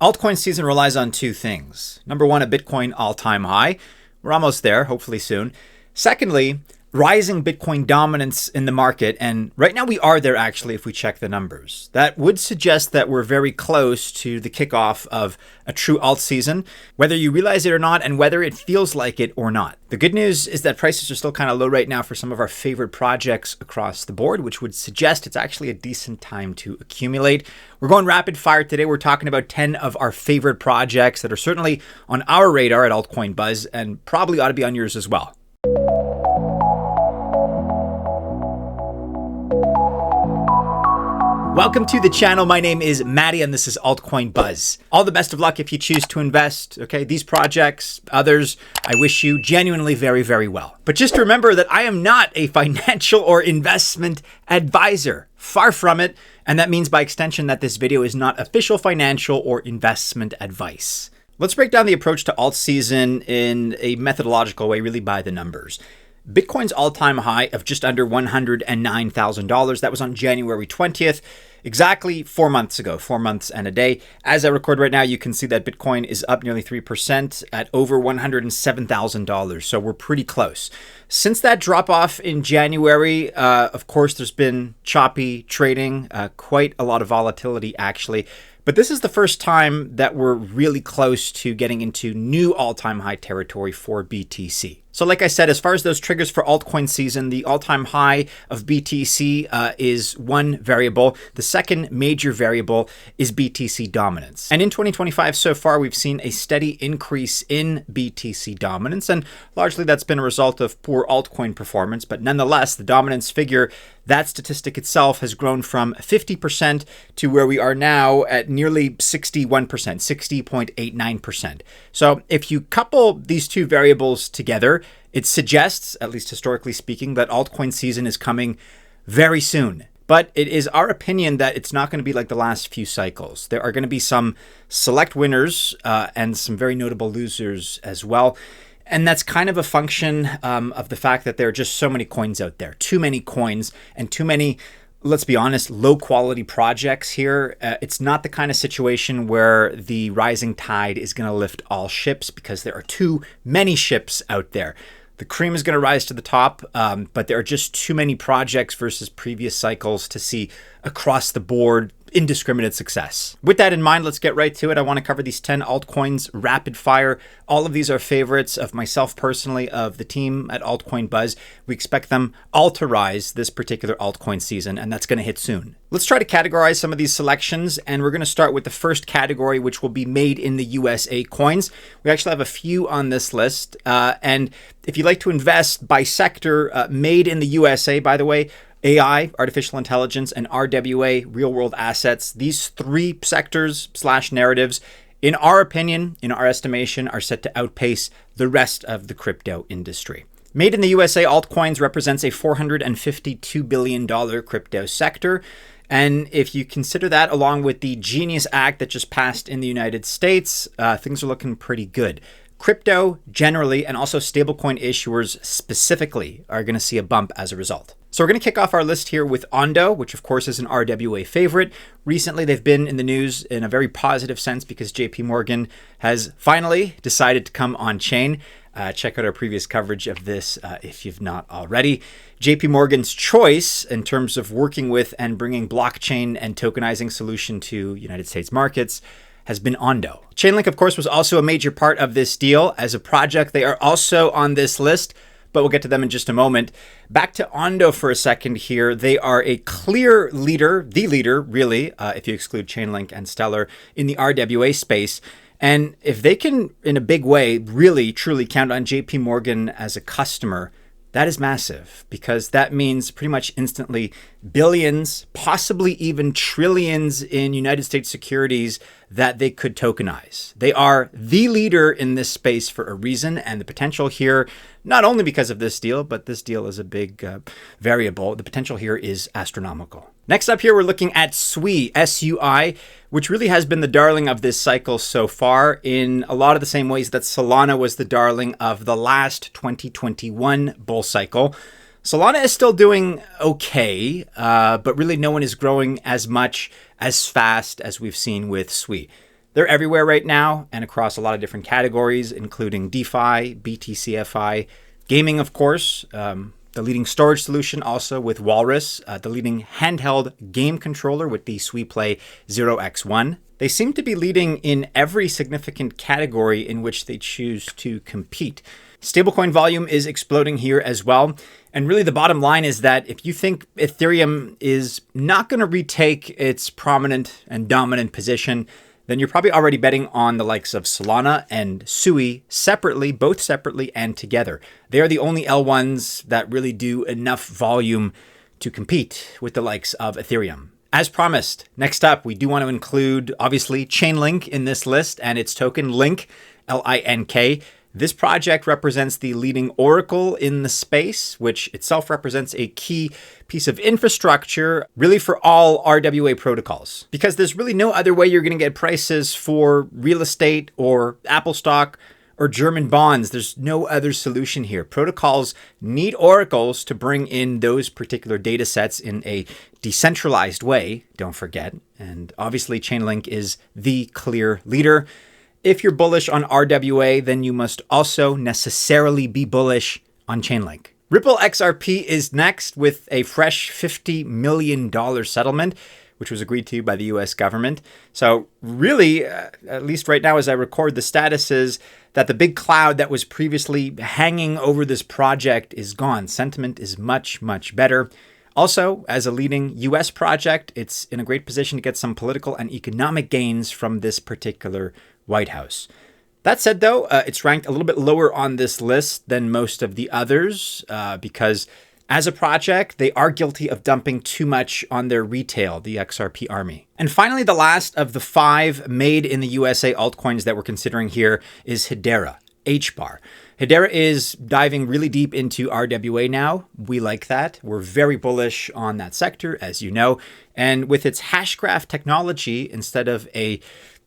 Altcoin season relies on two things. Number one, a Bitcoin all-time high. We're almost there, hopefully soon. Secondly, rising Bitcoin dominance in the market. And right now we are there, actually, if we check the numbers. That would suggest that we're very close to the kickoff of a true alt season, whether you realize it or not, and whether it feels like it or not. The good news is that prices are still kind of low right now for some of our favorite projects across the board, which would suggest it's actually a decent time to accumulate. We're going rapid fire today. We're talking about 10 of our favorite projects that are certainly on our radar at Altcoin Buzz and probably ought to be on yours as well. Welcome to the channel. My name is Maddie and this is Altcoin Buzz. All the best of luck if you choose to invest. Okay, these projects, others, I wish you genuinely very, very well. But just remember that I am not a financial or investment advisor. Far from it. And that means by extension that this video is not official financial or investment advice. Let's break down the approach to alt season in a methodological way, really by the numbers. Bitcoin's all-time high of just under $109,000. That was on January 20th, exactly 4 months ago, 4 months and a day. As I record right now, you can see that Bitcoin is up nearly 3% at over $107,000. So we're pretty close. Since that drop off in January, of course, there's been choppy trading, quite a lot of volatility actually. But this is the first time that we're really close to getting into new all-time high territory for BTC. So like I said, as far as those triggers for altcoin season, the all-time high of BTC is one variable. The second major variable is BTC dominance. And in 2025 so far, we've seen a steady increase in BTC dominance. And largely that's been a result of poor altcoin performance. But nonetheless, the dominance figure, that statistic itself has grown from 50% to where we are now at nearly 61%, 60.89%. So if you couple these two variables together, it suggests, at least historically speaking, that altcoin season is coming very soon. But it is our opinion that it's not going to be like the last few cycles. There are going to be some select winners and some very notable losers as well. And that's kind of a function of the fact that there are just so many coins out there, too many coins and too many, let's be honest, low quality projects here. It's not the kind of situation where the rising tide is going to lift all ships because there are too many ships out there. The cream is going to rise to the top, but there are just too many projects versus previous cycles to see across the board indiscriminate success. With that in mind, let's get right to it. I want to cover these 10 altcoins rapid fire. All of these are favorites of myself personally, of the team at Altcoin Buzz. We expect them all to rise this particular altcoin season, and that's going to hit soon. Let's try to categorize some of these selections, and we're going to start with the first category, which will be made in the USA coins. We actually have a few on this list, and if you like to invest by sector, made in the USA, by the way, AI, artificial intelligence, and RWA, real-world assets, these three sectors / narratives, in our opinion, in our estimation, are set to outpace the rest of the crypto industry. Made in the USA altcoins represents a $452 billion crypto sector. And if you consider that along with the Genius Act that just passed in the United States, things are looking pretty good. Crypto generally, and also stablecoin issuers specifically, are going to see a bump as a result. So we're going to kick off our list here with ONDO, which of course is an RWA favorite. Recently, they've been in the news in a very positive sense because JP Morgan has finally decided to come on chain. Check out our previous coverage of this if you've not already. JP Morgan's choice in terms of working with and bringing blockchain and tokenizing solution to United States markets has been ONDO. Chainlink, of course, was also a major part of this deal. As a project, they are also on this list, but we'll get to them in just a moment. Back to ONDO for a second here. They are a clear leader, the leader, really, if you exclude Chainlink and Stellar, in the RWA space. And if they can, in a big way, really, truly count on JP Morgan as a customer, that is massive because that means pretty much instantly billions, possibly even trillions in United States securities that they could tokenize. They are the leader in this space for a reason, and the potential here, not only because of this deal, but this deal is a big variable. The potential here is astronomical. Next up here, we're looking at SUI, SUI, which really has been the darling of this cycle so far in a lot of the same ways that Solana was the darling of the last 2021 bull cycle. Solana is still doing okay, but really no one is growing as much, as fast as we've seen with SUI. They're everywhere right now and across a lot of different categories, including DeFi, BTCFI, gaming, of course, the leading storage solution also with Walrus, the leading handheld game controller with the SUI Play 0x1. They seem to be leading in every significant category in which they choose to compete. Stablecoin volume is exploding here as well. And really the bottom line is that if you think Ethereum is not going to retake its prominent and dominant position, then you're probably already betting on the likes of Solana and SUI separately, both separately and together. They are the only L1s that really do enough volume to compete with the likes of Ethereum. As promised, next up, we do want to include, obviously, Chainlink in this list and its token LINK, LINK. This project represents the leading oracle in the space, which itself represents a key piece of infrastructure really for all RWA protocols. Because there's really no other way you're going to get prices for real estate or Apple stock or German bonds. There's no other solution here. Protocols need oracles to bring in those particular data sets in a decentralized way, don't forget. And obviously Chainlink is the clear leader. If you're bullish on RWA, then you must also necessarily be bullish on Chainlink. Ripple XRP is next with a fresh $50 million settlement, which was agreed to by the US government. So really, at least right now as I record, the status is that the big cloud that was previously hanging over this project is gone. Sentiment is much, much better. Also, as a leading US project, it's in a great position to get some political and economic gains from this particular White House. That said, though, it's ranked a little bit lower on this list than most of the others because as a project, they are guilty of dumping too much on their retail, the XRP army. And finally, the last of the 5 made in the USA altcoins that we're considering here is Hedera HBAR. Hedera is diving really deep into RWA now. We like that. We're very bullish on that sector, as you know. And with its hashgraph technology, instead of a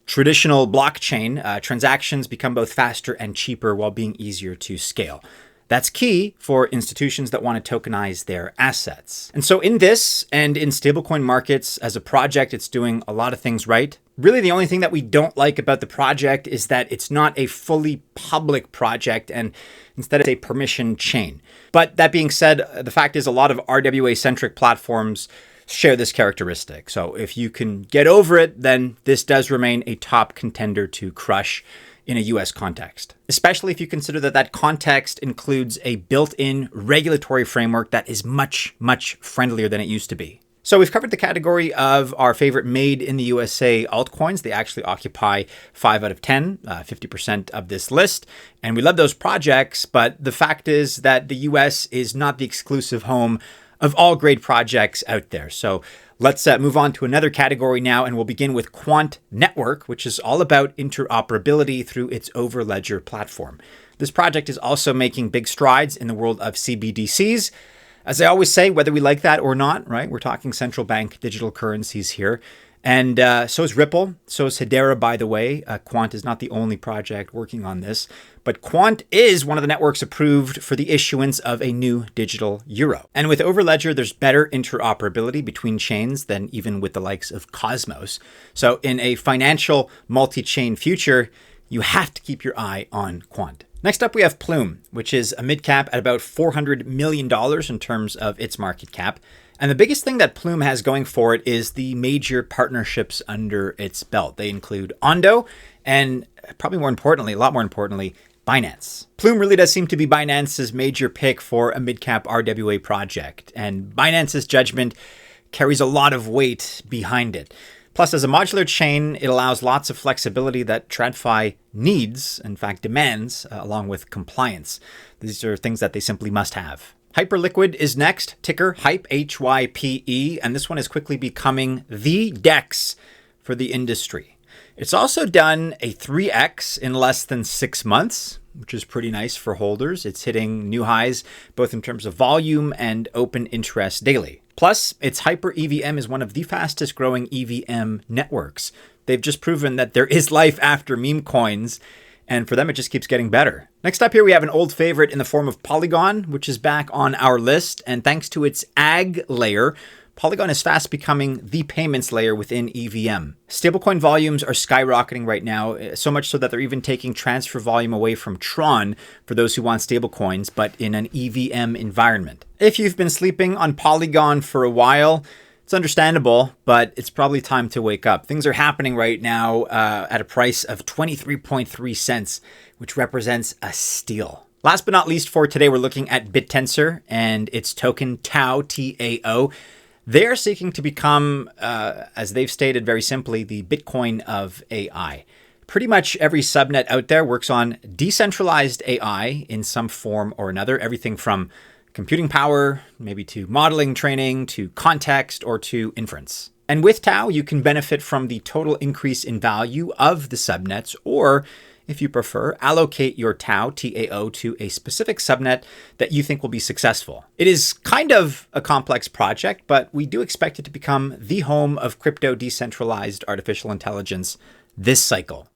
traditional blockchain, transactions become both faster and cheaper while being easier to scale. That's key for institutions that want to tokenize their assets. And so in this and in stablecoin markets, as a project, it's doing a lot of things right. Really, the only thing that we don't like about the project is that it's not a fully public project and instead it's a permission chain. But that being said, the fact is a lot of RWA-centric platforms share this characteristic. So if you can get over it, then this does remain a top contender to crush in a US context, especially if you consider that that context includes a built-in regulatory framework that is much, much friendlier than it used to be. So we've covered the category of our favorite made in the USA altcoins. They actually occupy 5 out of 10, 50% of this list. And we love those projects, but the fact is that the US is not the exclusive home of all great projects out there. So let's move on to another category now, and we'll begin with Quant Network, which is all about interoperability through its Overledger platform. This project is also making big strides in the world of CBDCs. As I always say, whether we like that or not, right? We're talking central bank digital currencies here. And so is Ripple. So is Hedera, by the way. Quant is not the only project working on this. But Quant is one of the networks approved for the issuance of a new digital euro. And with Overledger, there's better interoperability between chains than even with the likes of Cosmos. So in a financial multi-chain future, you have to keep your eye on Quant. Next up, we have PLUME, which is a mid-cap at about $400 million in terms of its market cap. And the biggest thing that PLUME has going for it is the major partnerships under its belt. They include ONDO and probably more importantly, a lot more importantly, Binance. PLUME really does seem to be Binance's major pick for a mid-cap RWA project. And Binance's judgment carries a lot of weight behind it. Plus, as a modular chain, it allows lots of flexibility that TradFi needs, in fact demands, along with compliance. These are things that they simply must have. Hyperliquid is next, ticker HYPE, HYPE, and this one is quickly becoming the DEX for the industry. It's also done a 3x in less than 6 months, which is pretty nice for holders. It's hitting new highs, both in terms of volume and open interest daily. Plus, its Hyper EVM is one of the fastest growing EVM networks. They've just proven that there is life after meme coins, and for them, it just keeps getting better. Next up here, we have an old favorite in the form of Polygon, which is back on our list. And thanks to its AG layer, Polygon is fast becoming the payments layer within EVM. Stablecoin volumes are skyrocketing right now, so much so that they're even taking transfer volume away from Tron for those who want stablecoins, but in an EVM environment. If you've been sleeping on Polygon for a while, it's understandable, but it's probably time to wake up. Things are happening right now at a price of 23.3 cents, which represents a steal. Last but not least for today, we're looking at Bittensor and its token TAO, TAO. They are seeking to become, as they've stated very simply, the Bitcoin of AI. Pretty much every subnet out there works on decentralized AI in some form or another, everything from computing power, maybe to modeling training, to context, or to inference. And with TAO, you can benefit from the total increase in value of the subnets, or if you prefer, allocate your TAO, TAO, to a specific subnet that you think will be successful. It is kind of a complex project, but we do expect it to become the home of crypto decentralized artificial intelligence this cycle.